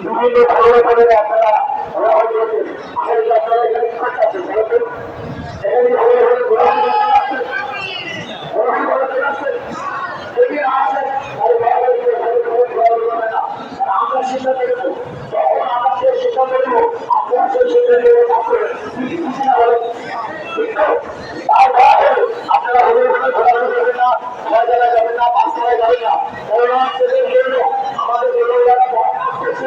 বিভিন্ন ধরনের আপনারা আপনারা এখানে কি করতেছেন বলবেন? এখানে হয়ে হয়ে ঘোরাঘুরি আসছে যদি আসেন আমরা সিদ্ধান্ত নেব তখন আমরা যে সিদ্ধান্ত নেব আপনারা সেই সিদ্ধান্ত আপনারা হলে ঘোরাঘুরি করবেন না, ময়দানে যাবেন না, পাঁচতলায় যাবেন না। আমাদের যারা করছে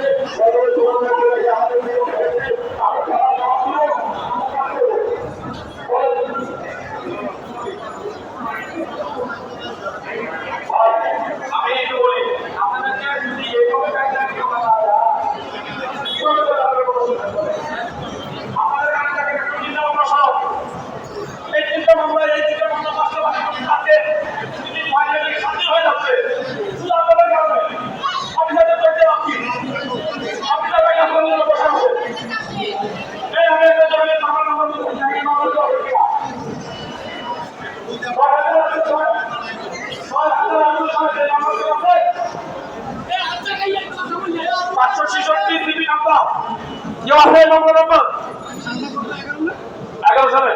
আমি একটু বলি আপনাদেরকে যদি এইভাবে আমাদের চিন্তা ভাবনা সব এই চিন্তা ভাবনা এই চিন্তা ভাবনা পাশাপাশি শান্তি হয়ে যাচ্ছে শুধু আপনাদের কারণে অফিসারদের চলতে পারছি অফিসাররা আপনাদের বসে আছে এই আমি একটা জমির নাম্বার পাঁচশো 66 সিবি নাম্বার কেউ আছে নম্বর 11 সালে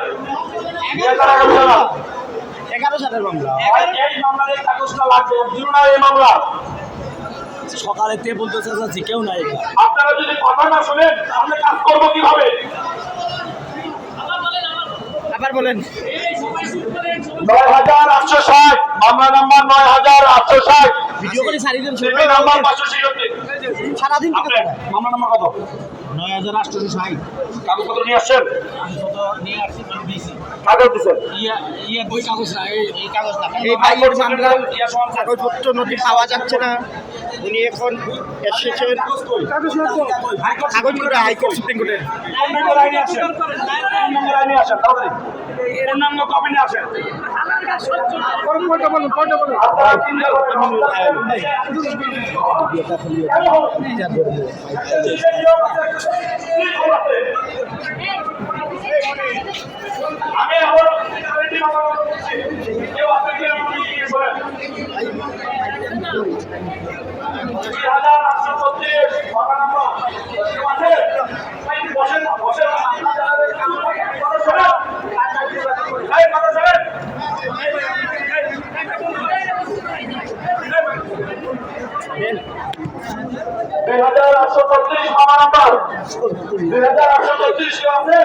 11 সালের মামলা। এই মামলার এই কাগজটা লাগবে না এই মামলা সকালে তে বলতে চাচ্ছি কেউ নাই। আপনারা যদি কথা না শুনেন তাহলে কাজ করবো কিভাবে? আবার বলেন। 9860 মামলা নাম্বার 9860 ভিডিও করে ছাড়িয়ে দেন সিবি নাম্বার 566 সারাদিন মামলা নাম্বার কত? 9860 কাগজপত্র নিয়ে আসছেন? নিয়ে আসছি দিয়েছি। কাগজ দিচ্ছেন? বই কাগজ না এই কাগজ না এই ভাইয়ের মামলা কাগজপত্র নথি পাওয়া যাচ্ছে না। উনি এখন এসেছেন কাগজ করে হাইকোর্ট সুপ্রিম কোর্টের আমি এখন 2836 মামলা নাম্বার 2836 আছে